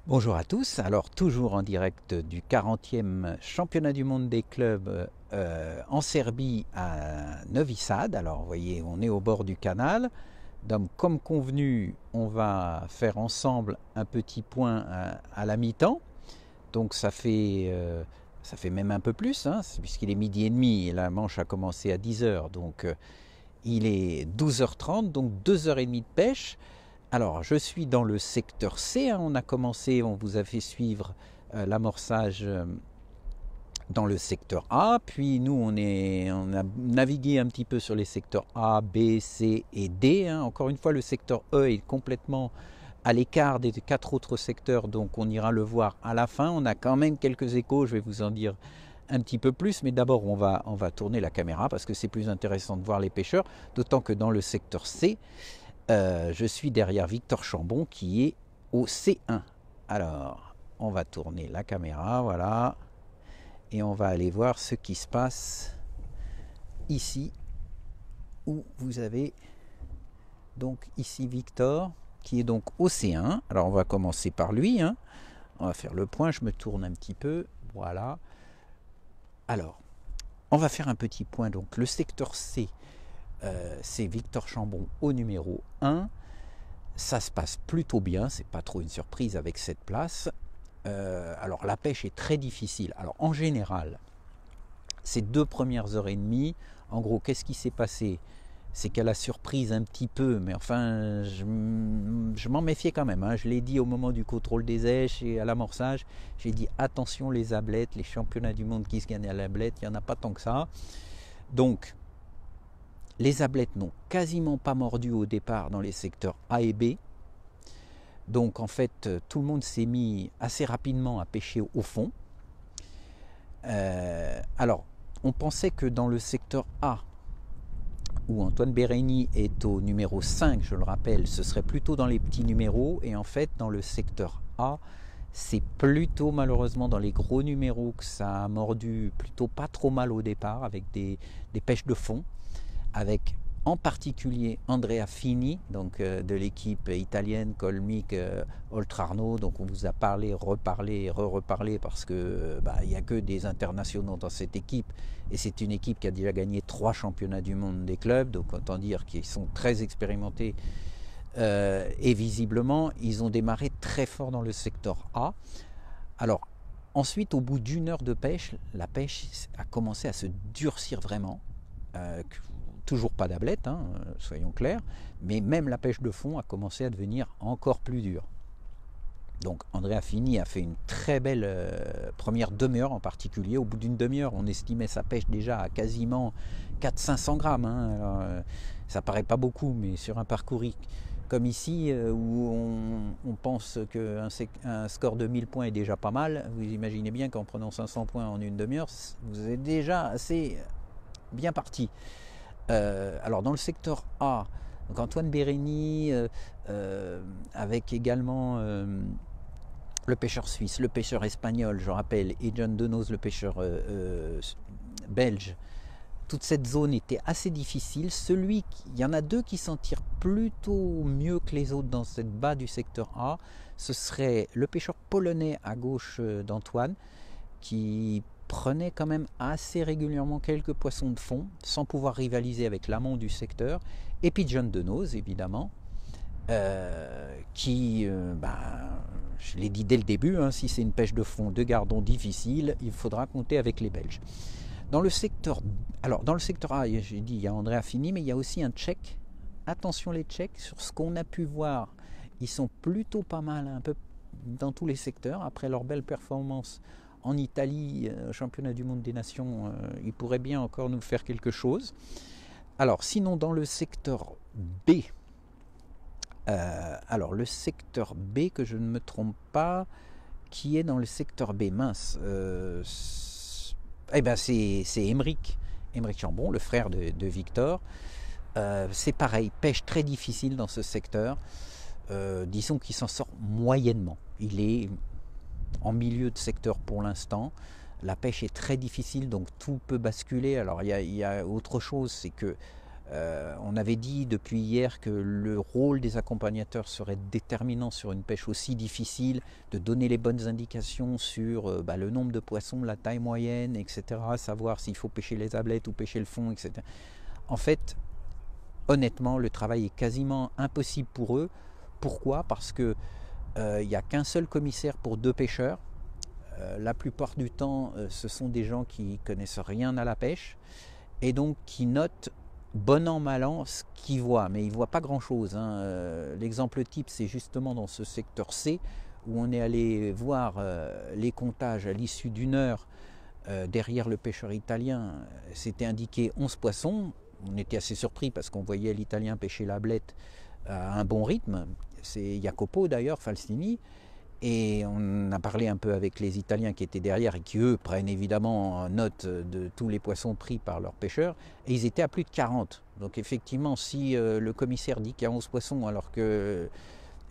Bonjour à tous, alors toujours en direct du 40e championnat du monde des clubs en Serbie à Novi Sad. Alors vous voyez, on est au bord du canal. Donc comme convenu, on va faire ensemble un petit point à la mi-temps. Donc ça fait même un peu plus, hein, puisqu'il est midi et demi et la manche a commencé à 10 heures. Donc il est 12h30, donc 2h30 de pêche. Alors, je suis dans le secteur C, hein. On a commencé, on vous a fait suivre l'amorçage dans le secteur A, puis nous on a navigué un petit peu sur les secteurs A, B, C et D, hein. Encore une fois, le secteur E est complètement à l'écart des 4 autres secteurs, donc on ira le voir à la fin. On a quand même quelques échos, je vais vous en dire un petit peu plus, mais d'abord on va tourner la caméra parce que c'est plus intéressant de voir les pêcheurs, d'autant que dans le secteur C, je suis derrière Victor Chambon qui est au C1. Alors, on va tourner la caméra, voilà, et on va aller voir ce qui se passe ici, où vous avez donc ici Victor qui est donc au C1. Alors, on va commencer par lui, hein. On va faire le point, je me tourne un petit peu, voilà. Alors, on va faire un petit point, donc le secteur C, c'est Victor Chambon au numéro 1. Ça se passe plutôt bien, c'est pas trop une surprise avec cette place. Alors la pêche est très difficile. Alors en général, ces 2 premières heures et demie, en gros, qu'est-ce qui s'est passé? C'est qu'elle a surprise un petit peu, mais enfin, je m'en méfiais quand même, hein. Je l'ai dit au moment du contrôle des èches et à l'amorçage, j'ai dit attention les ablettes, les championnats du monde qui se gagnent à l'ablette, il n'y en a pas tant que ça. Donc, les ablettes n'ont quasiment pas mordu au départ dans les secteurs A et B. Donc en fait, tout le monde s'est mis assez rapidement à pêcher au fond. Alors, on pensait que dans le secteur A, où Antoine Bérény est au numéro 5, je le rappelle, ce serait plutôt dans les petits numéros. Et en fait, dans le secteur A, c'est plutôt malheureusement dans les gros numéros que ça a mordu plutôt pas trop mal au départ, avec des pêches de fond, avec en particulier Andrea Fini, donc de l'équipe italienne Colmic Oltrarno. Donc on vous a parlé, reparlé, re-reparlé parce que il n'y a que des internationaux dans cette équipe et c'est une équipe qui a déjà gagné 3 championnats du monde des clubs, donc autant dire qu'ils sont très expérimentés et visiblement ils ont démarré très fort dans le secteur A. Alors ensuite, au bout d'1 heure de pêche, la pêche a commencé à se durcir vraiment. Toujours pas d'ablette, hein, soyons clairs, mais même la pêche de fond a commencé à devenir encore plus dure. Donc Andrea Fini a fait une très belle première demi-heure en particulier. Au bout d'une demi-heure, on estimait sa pêche déjà à quasiment 400-500 grammes. Hein. Alors, ça paraît pas beaucoup, mais sur un parcours comme ici, où on pense qu'un score de 1000 points est déjà pas mal, vous imaginez bien qu'en prenant 500 points en une demi-heure, vous êtes déjà assez bien parti. Alors dans le secteur A, donc Antoine Bérény, avec également le pêcheur suisse, le pêcheur espagnol, je rappelle, et John Denoz, le pêcheur belge. Toute cette zone était assez difficile. Il y en a 2 qui s'en tirent plutôt mieux que les autres dans cette bas du secteur A. Ce serait le pêcheur polonais à gauche d'Antoine, qui prenait quand même assez régulièrement quelques poissons de fond, sans pouvoir rivaliser avec l'amont du secteur. Et puis John Denoz, évidemment, qui, je l'ai dit dès le début, hein, si c'est une pêche de fond de gardon difficile, il faudra compter avec les Belges. Dans le secteur A, j'ai dit, il y a Andrea Fini, mais il y a aussi un Tchèque. Attention les Tchèques, sur ce qu'on a pu voir, ils sont plutôt pas mal, un peu dans tous les secteurs. Après leur belle performance en Italie, championnat du monde des nations, ils pourraient bien encore nous faire quelque chose. Alors sinon dans le secteur B, le secteur B, que je ne me trompe pas, qui est dans le secteur B, mince, c'est Émeric Chambon, le frère de Victor. C'est pareil, pêche très difficile dans ce secteur. Disons qu'il s'en sort moyennement. Il est en milieu de secteur pour l'instant. La pêche est très difficile, donc tout peut basculer. Alors il y a autre chose, c'est que On avait dit depuis hier que le rôle des accompagnateurs serait déterminant sur une pêche aussi difficile, de donner les bonnes indications sur le nombre de poissons, la taille moyenne, etc. Savoir s'il faut pêcher les ablettes ou pêcher le fond, etc. En fait, honnêtement, le travail est quasiment impossible pour eux. Pourquoi? Parce que il n'y a qu'un seul commissaire pour 2 pêcheurs. La plupart du temps, ce sont des gens qui connaissent rien à la pêche et donc qui notent bon an, mal an ce qu'ils voient, mais ils ne voient pas grand-chose. L'exemple type, c'est justement dans ce secteur C, où on est allé voir les comptages à l'issue d'une heure derrière le pêcheur italien. C'était indiqué 11 poissons. On était assez surpris parce qu'on voyait l'Italien pêcher la blette à un bon rythme. C'est Jacopo d'ailleurs, Falsini. Et on a parlé un peu avec les Italiens qui étaient derrière et qui, eux, prennent évidemment note de tous les poissons pris par leurs pêcheurs. Et ils étaient à plus de 40. Donc effectivement, si le commissaire dit qu'il y a 11 poissons alors que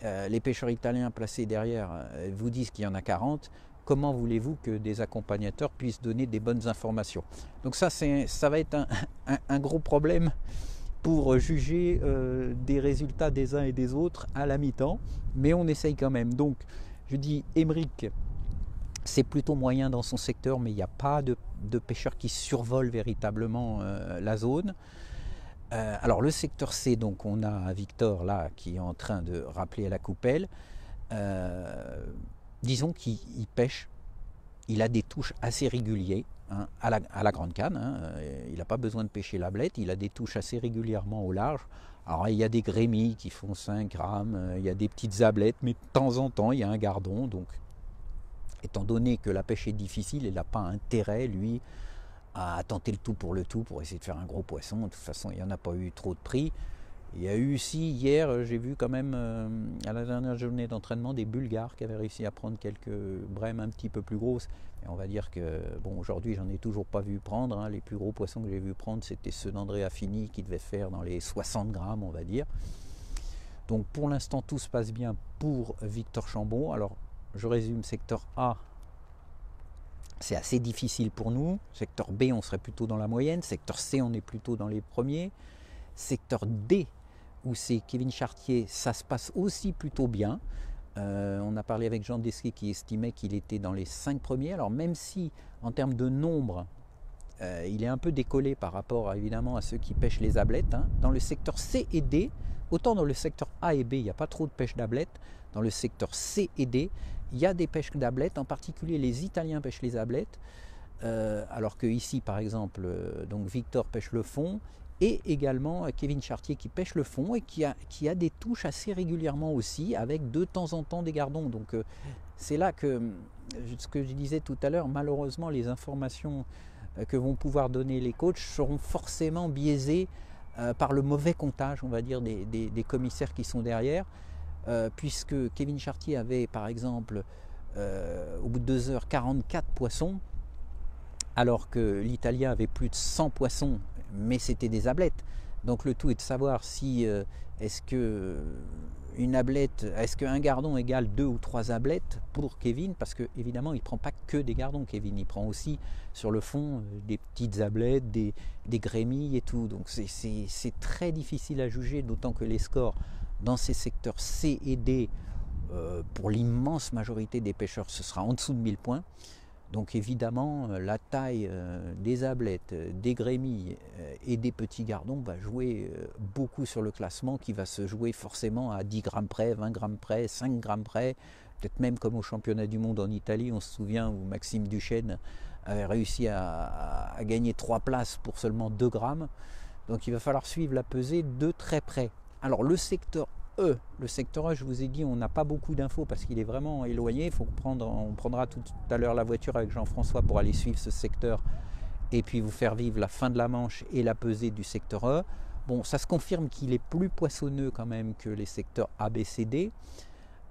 les pêcheurs italiens placés derrière vous disent qu'il y en a 40, comment voulez-vous que des accompagnateurs puissent donner des bonnes informations? Donc ça va être un gros problème pour juger des résultats des uns et des autres à la mi-temps. Mais on essaye quand même. Donc, je dis, Emmerich, c'est plutôt moyen dans son secteur, mais il n'y a pas de pêcheurs qui survolent véritablement la zone. Alors le secteur C, donc on a Victor là qui est en train de rappeler à la coupelle. Disons qu'il pêche, il a des touches assez régulières à la grande canne. Il n'a pas besoin de pêcher la blette, il a des touches assez régulièrement au large. Alors il y a des grémilles qui font 5 grammes, il y a des petites ablettes, mais de temps en temps il y a un gardon. Donc étant donné que la pêche est difficile, il n'a pas intérêt lui à tenter le tout pour essayer de faire un gros poisson. De toute façon il n'y en a pas eu trop de prix. Il y a eu aussi hier, j'ai vu quand même à la dernière journée d'entraînement des Bulgares qui avaient réussi à prendre quelques brèmes un petit peu plus grosses. Et on va dire que bon, aujourd'hui j'en ai toujours pas vu prendre. Les plus gros poissons que j'ai vu prendre c'était ceux d'André Affini qui devaient faire dans les 60 grammes on va dire. Donc pour l'instant tout se passe bien pour Victor Chambon. Alors je résume, secteur A c'est assez difficile pour nous. Secteur B on serait plutôt dans la moyenne. Secteur C on est plutôt dans les premiers. Secteur D où c'est Kevin Chartier, ça se passe aussi plutôt bien. On a parlé avec Jean Desquet qui estimait qu'il était dans les 5 premiers. Alors même si en termes de nombre, il est un peu décollé par rapport évidemment à ceux qui pêchent les ablettes. Dans le secteur C et D, autant dans le secteur A et B, il n'y a pas trop de pêche d'ablettes. Dans le secteur C et D, il y a des pêches d'ablettes. En particulier, les Italiens pêchent les ablettes. Alors que ici, par exemple, donc Victor pêche le fond. Et également Kevin Chartier qui pêche le fond et qui a des touches assez régulièrement aussi, avec de temps en temps des gardons. Donc c'est là que, ce que je disais tout à l'heure, malheureusement les informations que vont pouvoir donner les coachs seront forcément biaisées par le mauvais comptage, on va dire, des commissaires qui sont derrière, puisque Kevin Chartier avait par exemple au bout de 2 heures 44 poissons, alors que l'Italien avait plus de 100 poissons, mais c'était des ablettes. Donc le tout est de savoir si est-ce qu'un gardon égale 2 ou 3 ablettes pour Kevin, parce que évidemment il ne prend pas que des gardons Kevin, il prend aussi sur le fond des petites ablettes, des grémilles et tout. Donc c'est très difficile à juger, d'autant que les scores dans ces secteurs C et D, pour l'immense majorité des pêcheurs, ce sera en dessous de 1000 points. Donc évidemment, la taille des ablettes, des grémilles et des petits gardons va jouer beaucoup sur le classement, qui va se jouer forcément à 10 grammes près, 20 grammes près, 5 grammes près, peut-être même comme au championnat du monde en Italie, on se souvient où Maxime Duchesne avait réussi à gagner 3 places pour seulement 2 grammes. Donc il va falloir suivre la pesée de très près. Alors le secteur E, je vous ai dit, on n'a pas beaucoup d'infos parce qu'il est vraiment éloigné. On prendra tout à l'heure la voiture avec Jean-François pour aller suivre ce secteur et puis vous faire vivre la fin de la Manche et la pesée du secteur E. Bon, ça se confirme qu'il est plus poissonneux quand même que les secteurs A, B, C, D.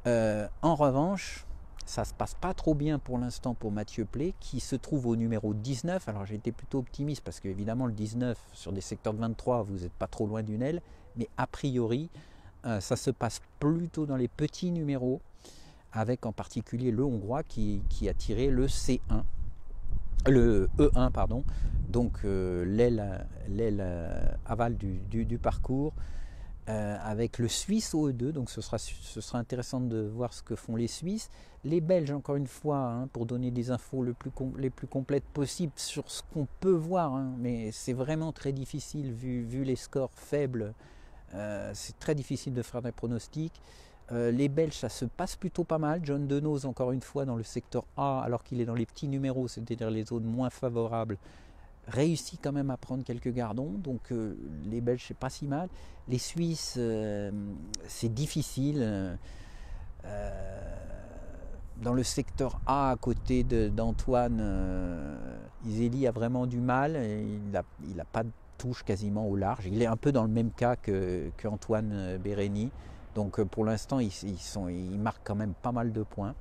En revanche, ça se passe pas trop bien pour l'instant pour Mathieu Plé, qui se trouve au numéro 19. Alors j'ai été plutôt optimiste parce qu'évidemment le 19 sur des secteurs de 23, vous n'êtes pas trop loin d'une aile, mais a priori ça se passe plutôt dans les petits numéros, avec en particulier le Hongrois qui a tiré le C1, le E1 pardon. donc l'aile aval du parcours, avec le Suisse au E2, donc ce sera intéressant de voir ce que font les Suisses. Les Belges, encore une fois, hein, pour donner des infos les plus complètes possibles sur ce qu'on peut voir, hein, mais c'est vraiment très difficile vu les scores faibles, c'est très difficile de faire des pronostics. Les Belges, ça se passe plutôt pas mal. John Denoz, encore une fois, dans le secteur A, alors qu'il est dans les petits numéros, c'est-à-dire les zones moins favorables, réussit quand même à prendre quelques gardons, donc les Belges c'est pas si mal. Les Suisses c'est difficile. Dans le secteur A à côté d'Antoine, Iseli a vraiment du mal, il n'a pas de touche quasiment au large, il est un peu dans le même cas qu'Antoine Bérény, donc pour l'instant ils marquent quand même pas mal de points.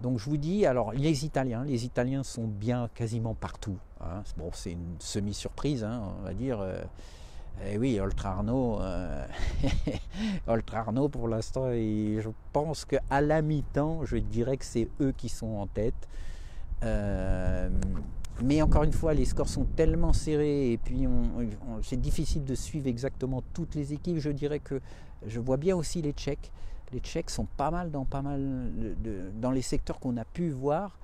Donc je vous dis, alors les Italiens sont bien quasiment partout, hein. Bon, c'est une semi-surprise, hein, on va dire. Et oui, Oltrarno, Oltrarno pour l'instant, je pense qu'à la mi-temps, je dirais que c'est eux qui sont en tête. Mais encore une fois, les scores sont tellement serrés et puis c'est difficile de suivre exactement toutes les équipes. Je dirais que je vois bien aussi les Tchèques. Les Tchèques sont pas mal dans les secteurs qu'on a pu voir.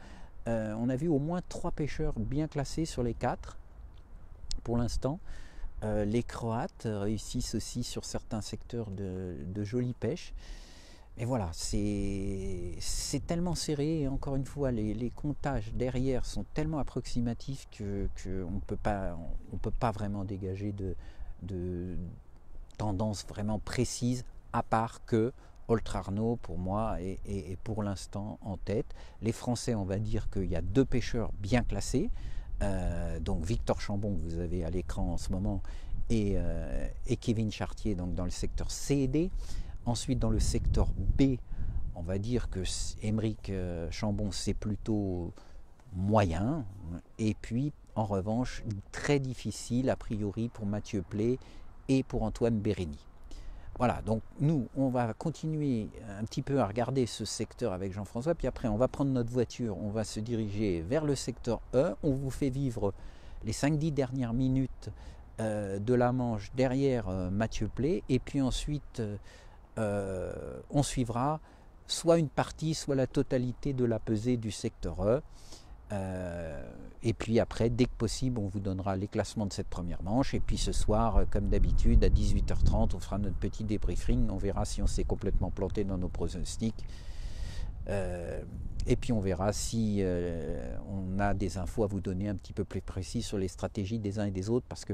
On a vu au moins 3 pêcheurs bien classés sur les 4 pour l'instant. Les Croates réussissent aussi sur certains secteurs de jolie pêche. Et voilà, c'est tellement serré, et encore une fois, les comptages derrière sont tellement approximatifs qu'on ne peut pas vraiment dégager de tendance vraiment précise, à part que Oltrarno, pour moi, est pour l'instant en tête. Les Français, on va dire qu'il y a 2 pêcheurs bien classés. Donc Victor Chambon, que vous avez à l'écran en ce moment, et Kevin Chartier, donc dans le secteur C et D. Ensuite, dans le secteur B, on va dire que Émeric Chambon, c'est plutôt moyen. Et puis, en revanche, très difficile, a priori, pour Mathieu Play et pour Antoine Bérény. Voilà, donc nous, on va continuer un petit peu à regarder ce secteur avec Jean-François, puis après, on va prendre notre voiture, on va se diriger vers le secteur E. On vous fait vivre les 5-10 dernières minutes de la Manche derrière Mathieu Play, et puis ensuite, on suivra soit une partie, soit la totalité de la pesée du secteur E. Et puis après, dès que possible, on vous donnera les classements de cette première manche. Et puis ce soir, comme d'habitude, à 18h30, on fera notre petit débriefing. On verra si on s'est complètement planté dans nos pronostics. Et puis on verra si on a des infos à vous donner un petit peu plus précis sur les stratégies des uns et des autres. Parce que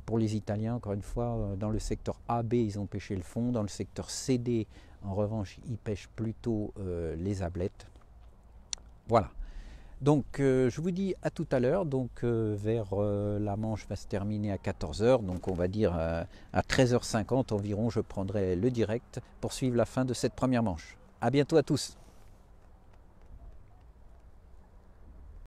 pour les Italiens, encore une fois, dans le secteur AB, ils ont pêché le fond. Dans le secteur CD, en revanche, ils pêchent plutôt les ablettes. Voilà. Donc je vous dis à tout à l'heure, donc vers la Manche va se terminer à 14h, donc on va dire à 13h50 environ, je prendrai le direct pour suivre la fin de cette première manche. À bientôt à tous.